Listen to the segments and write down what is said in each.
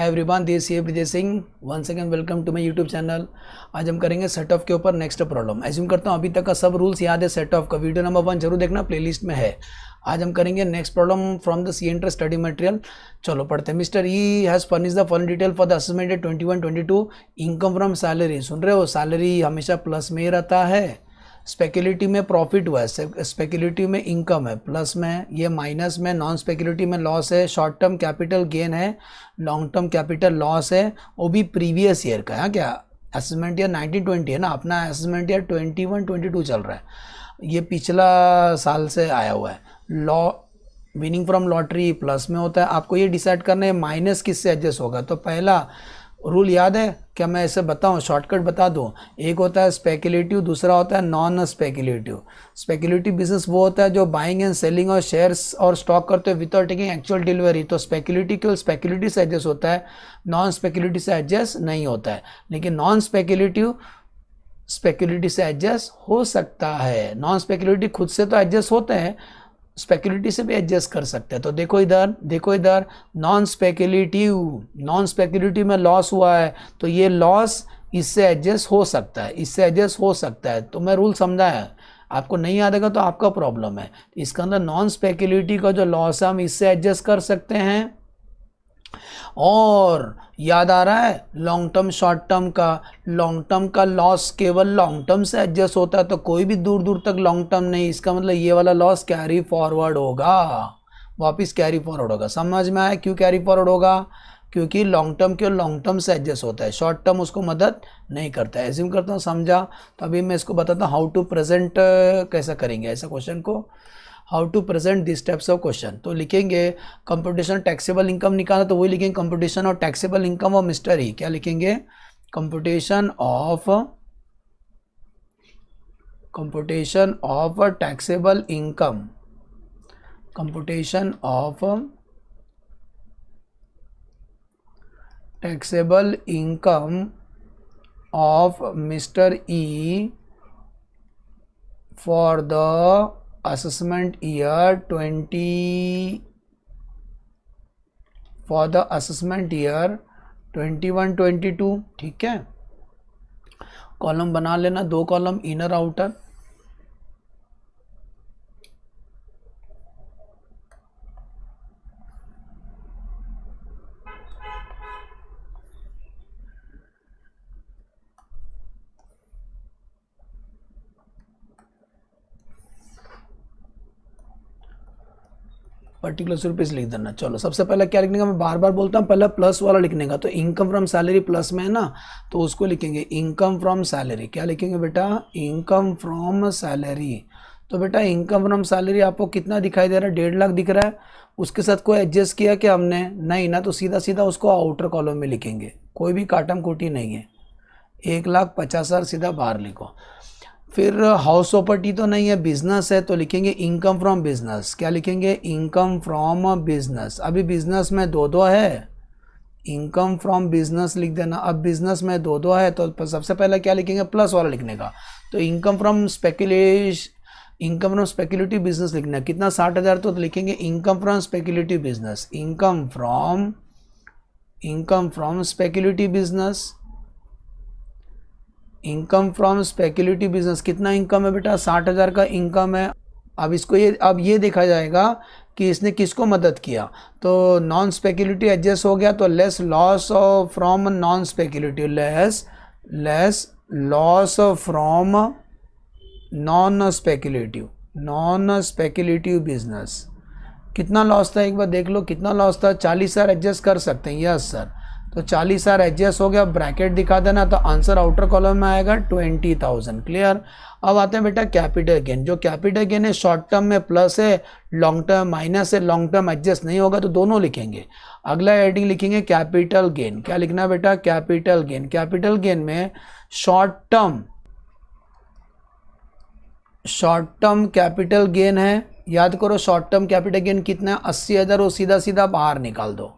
Hi everyone, this है Brijesh Singh. Once again welcome to my YouTube channel. आज हम करेंगे सेट ऑफ के ऊपर नेक्स्ट प्रॉब्लम। एज्यूम करता हूँ अभी तक का सब रूल्स याद है सेट ऑफ का। वीडियो नंबर 1 जरूर देखना, प्लेलिस्ट में है। आज हम करेंगे next problem from the C enter study material. चलो पढ़ते हैं। Mister E has furnish the following detail for the assessment 21-22 income from salary. सुन रहे हो, सैलरी हमेशा प्लस में ही रहता है। स्पेक्युलेटिव में प्रॉफिट हुआ है, स्पेक्युलेटिव में इनकम है प्लस में, ये माइनस में, नॉन स्पेक्युलेटिव में लॉस है, शॉर्ट टर्म कैपिटल गेन है, लॉन्ग टर्म कैपिटल लॉस है, वो भी प्रीवियस ईयर का है। क्या असेसमेंट ईयर 1920 है ना, अपना असेसमेंट ईयर 21-22 चल रहा है, ये पिछला साल से आया हुआ है। Law winning from lottery plus में होता है। आपको ये डिसाइड करना है माइनस किससे एडजस्ट होगा। तो पहला रूल याद है क्या, मैं ऐसे बताऊं, शॉर्टकट बता दूं। एक होता है स्पेक्युलेटिव, दूसरा होता है नॉन स्पेक्युलेटिव। स्पेक्युलेटिव बिजनेस वो होता है जो बाइंग एंड सेलिंग और शेयर्स और स्टॉक करते हैं विदाउट टेकिंग एक्चुअल डिलीवरी। तो स्पेक्युलेटिव केवल स्पेक्युलेटिव से एडजस्ट होता है, नॉन स्पेक्युलेटिव से एडजस्ट नहीं होता है। लेकिन नॉन स्पेक्युलेटिव स्पेक्युलेटिव से एडजस्ट हो सकता है। नॉन स्पेक्युलेटिव खुद से तो एडजस्ट होते हैं, स्पेक्युलेटिव से भी एडजस्ट कर सकते हैं। तो देखो इधर नॉन स्पेक्युलेटिव में लॉस हुआ है, तो ये लॉस इससे एडजस्ट हो सकता है, तो मैं रूल समझा है। आपको नहीं याद आएगा तो आपका प्रॉब्लम है। इसके अंदर नॉन स्पेक्युलेटिव का जो लॉस है हम इससे एडजस्ट कर सकते हैं। और याद आ रहा है लॉन्ग टर्म शॉर्ट टर्म का लॉस केवल लॉन्ग टर्म से एडजस्ट होता है, तो कोई भी दूर दूर तक लॉन्ग टर्म नहीं। इसका मतलब ये वाला लॉस कैरी फॉरवर्ड होगा, वापस कैरी फॉरवर्ड होगा। समझ में आया क्यों कैरी फॉरवर्ड होगा? क्योंकि लॉन्ग टर्म केवल लॉन्ग टर्म से एडजस्ट होता है, शॉर्ट टर्म उसको मदद नहीं करता है। एज्यूम करता हूँ समझा। तो अभी मैं इसको बताता हूँ हाउ टू प्रेजेंट कैसा करेंगे ऐसा क्वेश्चन को, how to present this types of question. तो लिखेंगे कंप्यूटेशन टैक्सेबल इनकम निकालना, तो वही लिखेंगे कंप्यूटेशन और टैक्सेबल इनकम ऑफ मिस्टर ई। क्या लिखेंगे? Computation of taxable income, computation of taxable income of mister E for the assessment year 21-22। ठीक है, कॉलम बना लेना, 2 column inner outer. Particular rupees लिख देना। चलो सबसे पहले क्या लिखने का, मैं बार बार बोलता हूँ, पहले प्लस वाला लिखने का। तो इनकम फ्रॉम सैलरी प्लस में है ना, तो उसको लिखेंगे इनकम फ्रॉम सैलरी। क्या लिखेंगे बेटा? Income from salary. तो बेटा इनकम फ्रॉम सैलरी आपको कितना दिखाई दे रहा है? 1.5 लाख दिख रहा है। उसके साथ कोई एडजस्ट किया क्या हमने? नहीं ना, तो सीधा सीधा उसको आउटर कॉलम में लिखेंगे, कोई भी काटम कोटी नहीं है। 1,50,000 सीधा बाहर लिखो। फिर हाउस प्रॉपर्टी तो नहीं है, बिजनेस है, तो लिखेंगे इनकम फ्रॉम बिजनेस। क्या लिखेंगे? Income from business. अभी बिजनेस में 2 है, इनकम फ्रॉम बिजनेस लिख देना। अब बिजनेस में 2 है, तो सबसे पहले क्या लिखेंगे? प्लस वाला लिखने का। तो इनकम फ्रॉम स्पेक्युलेटिव बिजनेस लिखना है। कितना? 60,000, तो लिखेंगे income from speculative business. Income from speculative business, income from speculative business. कितना इनकम है बेटा? 60,000 का इनकम है। अब इसको ये देखा जाएगा कि इसने किसको मदद किया। तो नॉन स्पेक्युलेटिव एडजस्ट हो गया, तो less loss from non speculative, less loss from non speculative business. कितना लॉस था एक बार देख लो, कितना लॉस था? 40,000 एडजस्ट कर सकते हैं। यस सर, तो 40,000 एडजस्ट हो गया, ब्रैकेट दिखा देना, तो आंसर आउटर कॉलम में आएगा 20,000। क्लियर। अब आते हैं बेटा कैपिटल गेन। जो कैपिटल गेन है शॉर्ट टर्म में प्लस है, लॉन्ग टर्म माइनस है, लॉन्ग टर्म एडजस्ट नहीं होगा, तो दोनों लिखेंगे। अगला हेडिंग लिखेंगे कैपिटल गेन। क्या लिखना है बेटा? Capital gain. कैपिटल गेन में शॉर्ट टर्म कैपिटल गेन है। याद करो शॉर्ट टर्म कैपिटल गेन कितना है? 80,000, वो सीधा सीधा बाहर निकाल दो।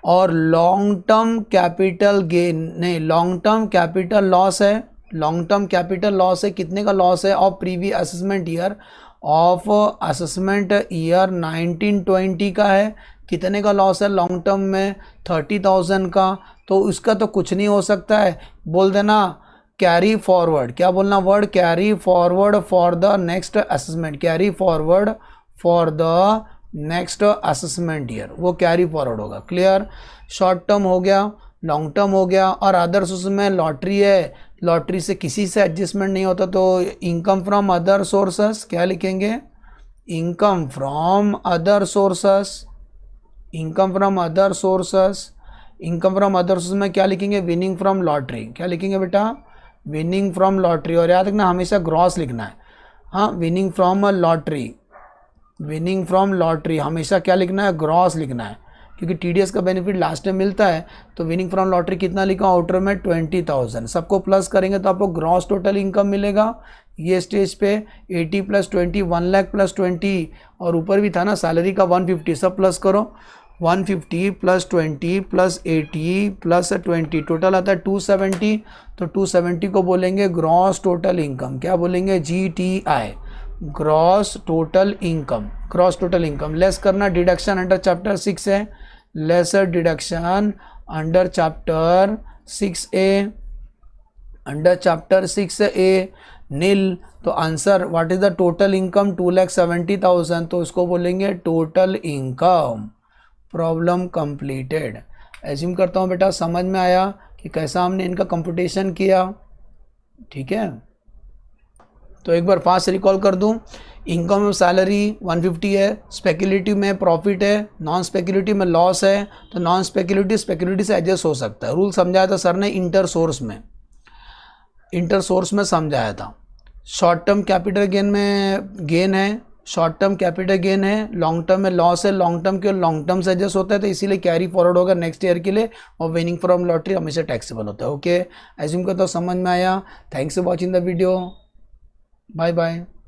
और लॉन्ग टर्म कैपिटल गेन नहीं, लॉन्ग टर्म कैपिटल लॉस है। लॉन्ग टर्म कैपिटल लॉस है, कितने का लॉस है? Of previous assessment year of assessment year 1920 का है, कितने का लॉस है लॉन्ग टर्म में 30,000 का, तो इसका तो कुछ नहीं हो सकता है, बोल देना कैरी फॉरवर्ड, क्या बोलना word, carry forward for the next assessment, carry forward for the next assessment year, वो कैरी फॉरवर्ड होगा। क्लियर, शॉर्ट टर्म हो गया, लॉन्ग टर्म हो गया, और अदर्स उसमें लॉटरी है, लॉटरी से किसी से एडजस्टमेंट नहीं होता, तो इनकम फ्रॉम अदर सोर्सेस क्या लिखेंगे, income from other sources, income from other sources, income from other sources में क्या लिखेंगे, विनिंग फ्रॉम लॉटरी, क्या लिखेंगे बेटा, विनिंग फ्रॉम लॉटरी, और याद रखना हमेशा ग्रॉस लिखना है, हाँ, winning from lottery, winning from lottery हमेशा क्या लिखना है, ग्रॉस लिखना है, क्योंकि टीडीएस का बेनिफिट लास्ट में मिलता है। तो विनिंग फ्रॉम लॉटरी कितना लिखा, आउटर में 20,000, सबको प्लस करेंगे तो आपको ग्रॉस टोटल इनकम मिलेगा। ये स्टेज पे 80 + 20 1 लाख + 20, और ऊपर भी था ना सैलरी का 150, सब प्लस करो, 150 + 20 + 80 + 20 टोटल आता है 270, तो 270 को बोलेंगे ग्रॉस टोटल इनकम, क्या बोलेंगे, GTI, gross total income, gross total income. Less करना डिडक्शन अंडर चैप्टर 6 है, lesser deduction under chapter 6A, under chapter 6A nil, तो answer what is the total income 2,70,000, तो इसको बोलेंगे total income. Problem completed. Assume करता हूँ बेटा समझ में आया कि कैसा हमने इनका कंप्यूटेशन किया, ठीक है। तो एक बार फास्ट रिकॉल कर दूं, इनकम में सैलरी 150 है, स्पेकुलेटिव में प्रॉफिट है, नॉन स्पेकुलेटिव में लॉस है, तो नॉन स्पेकुलेटिव स्पेकुलेटिव से एडजस्ट हो सकता है। रूल समझाया था सर ने इंटर सोर्स में समझाया था। शॉर्ट टर्म कैपिटल गेन में गेन है, शॉर्ट टर्म कैपिटल गेन है, लॉन्ग टर्म में लॉस है, लॉन्ग टर्म के लॉन्ग टर्म से एडजस्ट होता है, तो इसीलिए कैरी फॉरवर्ड होगा नेक्स्ट ईयर के लिए, और विनिंग फ्रॉम लॉटरी हमेशा टैक्सेबल होता है। ओके, एज्यूम करता हूँ समझ में आया। Thanks for watching the video, bye bye.